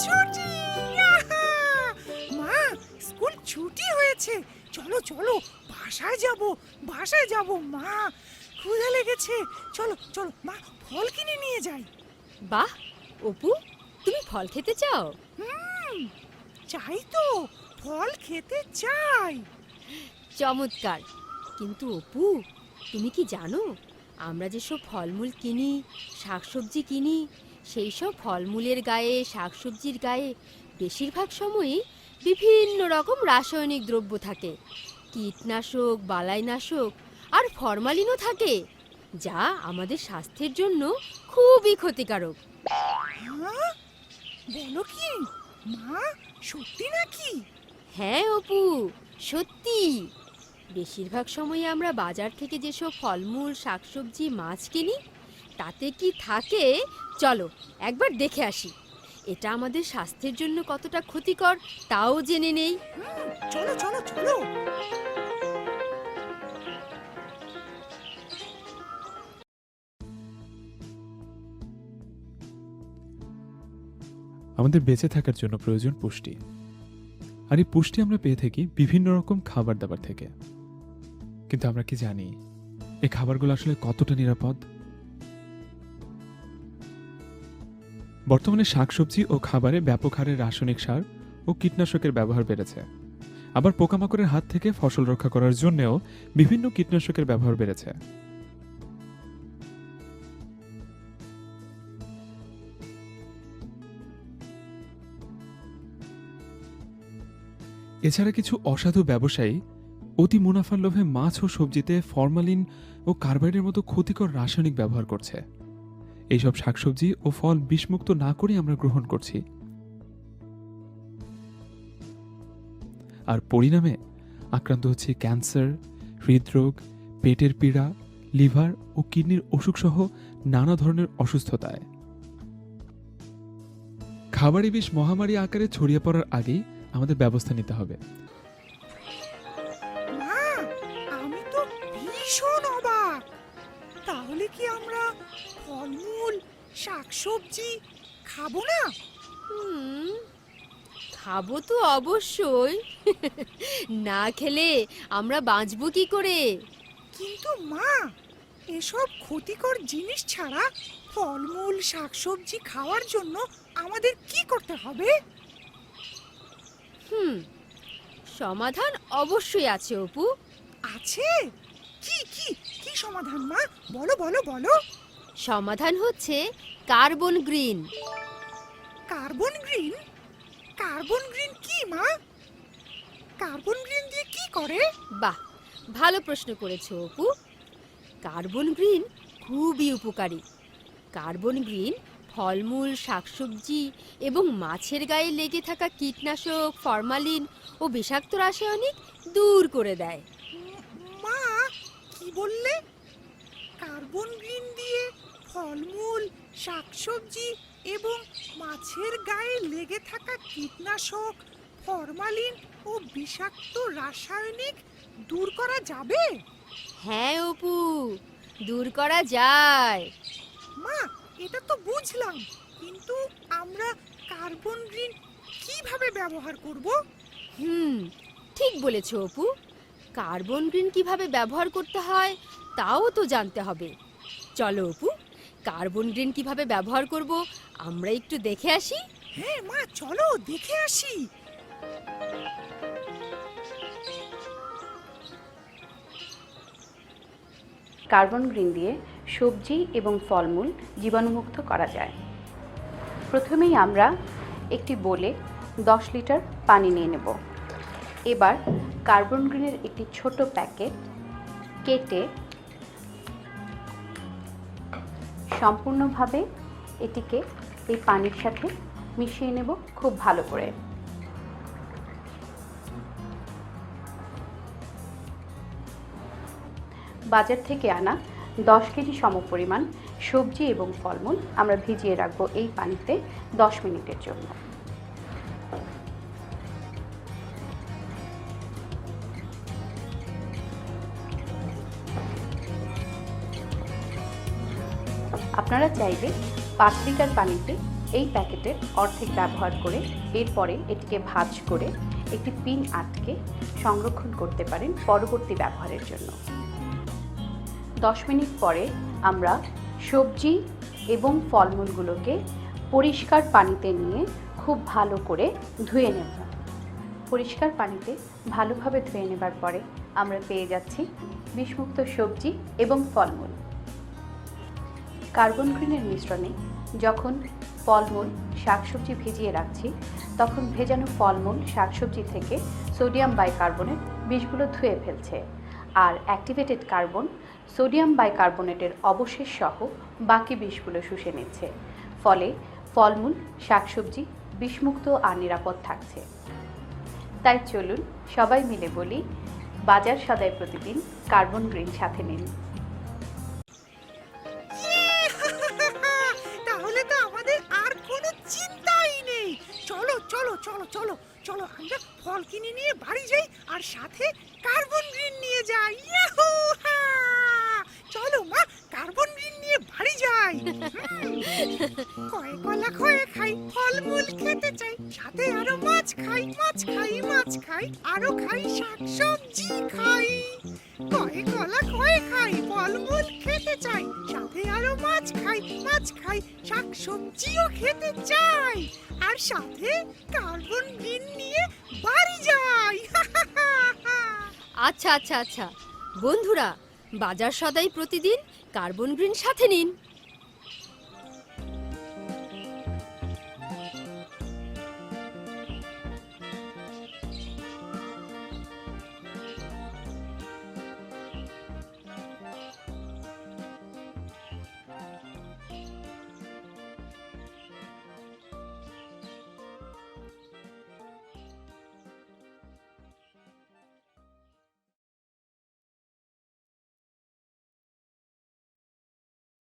ছুটি! ইয়াহা! মা, স্কুল ছুটি হয়েছে। চলো চলো, বাসায় যাব মা। ক্ষুধা লেগেছে। চলো চলো মা, ফল কিনে নিয়ে যাই। বাহ অপু, তুমি ফল খেতে চাও? চাই তো, ফল খেতে চাই। চমৎকার। কিন্তু অপু, তুমি কি জানো আমরা যেসব ফলমূল কিনি, শাকসবজি কিনি, সেই সব ফলমূলের গায়ে, শাকসবজির গায়ে বেশিরভাগ সময়ই বিভিন্ন রকম রাসায়নিক দ্রব্য থাকে। কীটনাশক, বালাইনাশক আর ফরমালিনও থাকে, যা আমাদের স্বাস্থ্যের জন্য খুবই ক্ষতিকারক। হ্যাঁ, বলো কি মা, সত্যি নাকি? হ্যাঁ অপু, সত্যি। বেশিরভাগ সময় আমরা বাজার থেকে যেসব ফলমূল, শাকসবজি, মাছ কিনি, তাতে কি থাকে চলো একবার দেখে আসি। এটা আমাদের স্বাস্থ্যের জন্য কতটা ক্ষতিকর তাও জেনে নেই। চলো চলো চলো। আমাদের বেঁচে থাকার জন্য প্রয়োজন পুষ্টি, আর এই পুষ্টি আমরা পেয়ে থাকি বিভিন্ন রকম খাবার দাবার থেকে। কিন্তু আমরা কি জানি এই খাবারগুলো আসলে কতটা নিরাপদ? বর্তমানে শাকসবজি ও খাবারে ব্যাপক হারে রাসায়নিক সার ও কীটনাশকের ব্যবহার বেড়েছে। আবার পোকামাকড়ের হাত থেকে ফসল রক্ষা করার জন্যও বিভিন্ন কীটনাশকের ব্যবহার বেড়েছে। এছাড়া কিছু অসাধু ব্যবসায়ী অতি মুনাফার লোভে মাছ ও সবজিতে ফরমালিন ও কার্বাইডের মতো ক্ষতিকর রাসায়নিক ব্যবহার করছে। এইসব শাকসবজি ও ফল বিষমুক্ত না করে আমরা গ্রহণ করছি, আর পরিণামে আক্রান্ত হচ্ছে ক্যান্সার, হৃদরোগ, পেটের পীড়া, লিভার ও কিডনির অসুখ সহ নানা ধরনের অসুস্থতায়। খাবারে বিষ মহামারী আকারে ছড়িয়ে পড়ার আগেই আমাদের ব্যবস্থা নিতে হবে। মা, আমি তো ভীষণ অবাক। তাহলে কি আমরা ফলমূল, শাকসবজি খাবো না? খাবো তো অবশ্যই। না খেলে আমরা বাঁচবো কি করে? কিন্তু মা, এসব ক্ষতিকর জিনিস ছাড়া ফলমূল, শাকসবজি খাওয়ার জন্য আমাদের কি করতে হবে? সমাধান অবশ্যই আছে অপু। আছে? কি কি কি সমাধান মা? বলো বলো বলো। সমাধান হচ্ছে carbon green. Carbon green? Carbon green কি মা? কার্বন গ্রিন দিয়ে কি করে? বাহ, ভালো প্রশ্ন করেছো অপু। কার্বন গ্রিন খুবই উপকারী। কার্বন গ্রিন ফলমূল, শাকসবজি এবং মাছের গায়ে লেগে থাকা কীটনাশক, ফরমালিন ও বিষাক্ত রাসায়নিক দূর করে দেয়। মা, কি বললে? কার্বন গ্রিন দিয়ে ফলমূল, শাকসবজি এবং মাছের গায়ে লেগে থাকা কীটনাশক, ফরমালিন ও বিষাক্ত রাসায়নিক দূর করা যাবে? হ্যাঁ অপু, দূর করা যায়। মা, এটা তো বুঝলাম, কিন্তু আমরা কার্বন গ্রিন কিভাবে ব্যবহার করব? ঠিক বলেছো অপু। কার্বন গ্রিন কিভাবে ব্যবহার করতে হয় তাও তো জানতে হবে। চলো অপু, কার্বন গ্রিন কিভাবে ব্যবহার করব আমরা একটু দেখে আসি। হ্যাঁ মা, চলো দেখে আসি। কার্বন গ্রিন দিয়ে সবজি এবং ফলমূল জীবাণুমুক্ত করা যায়। প্রথমেই আমরা একটি বোলে 10 লিটার পানি নিয়ে নেব। এবার কার্বন গ্রিনের একটি ছোট প্যাকেট কেটে সম্পূর্ণভাবে এটিকে এই পানির সাথে মিশিয়ে নেব খুব ভালো করে। বাজার থেকে আনা 10 কেজি সমপরিমাণ সবজি এবং ফলমূল আমরা ভিজিয়ে রাখবো এই পানিতে 10 মিনিটের জন্য। আপনারা চাইলে 5 লিটার পানিতে এই প্যাকেটের অর্ধেক ব্যবহার করে এরপরে এটিকে ভাঁজ করে একটি পিন আটকে সংরক্ষণ করতে পারেন পরবর্তী ব্যবহারের জন্য। 10 মিনিট পরে আমরা সবজি এবং ফলমূলগুলোকে পরিষ্কার পানিতে নিয়ে খুব ভালো করে ধুয়ে নেব। পরিষ্কার পানিতে ভালোভাবে ধুয়ে নেবার পরে আমরা পেয়ে যাচ্ছি বিষমুক্ত সবজি এবং ফলমূল। কার্বন গ্রিনের মিশ্রণে যখন ফলমূল শাকসবজি ভিজিয়ে রাখছি তখন ভেজানো ফলমূল শাকসবজি থেকে সোডিয়াম বাইকার্বনেট বিষগুলো ধুয়ে ফেলছে, আর অ্যাক্টিভেটেড কার্বন সোডিয়াম বাইকার্বনেটের অবশেষ সহ বাকি বিষগুলো শুষে নিচ্ছে। ফলে ফলমূল শাকসবজি বিষমুক্ত আর নিরাপদ থাকছে। তাই চলুন সবাই মিলে বলি, বাজার সদাই প্রতিদিন কার্বন গ্রিন সাথে নিন। তাহলে তো আমাদের আর কোনো চিন্তাই নেই। চলো চলো চলো চলো চলো, আমরা ফল কিনে নিয়ে বাড়ি যাই আর সাথে কার্বন গ্রিন নিয়ে যাই। ইয়াহু! হা! চলো মা, কার্বন গ্রিন নিয়ে বাড়ি যাই। কয়ে কলা খয়ে খাই, ফলমূল খেতে চাই, সাথে আরো মাছ খাই, মাছ খাই, মাছ খাই, আরো খাই শাকসবজি খাই। কয়ে কলা খয়ে খাই, ফলমূল খেতে চাই, সাথে আরো মাছ খাই, মাছ খাই, শাকসবজিও খেতে চাই, আর সাথে কার্বন গ্রিন নিয়ে বাড়ি যাই। আচ্ছা আচ্ছা আচ্ছা, বন্ধুরা বাজার সদাই প্রতিদিন কার্বন গ্রিন সাথে নিন।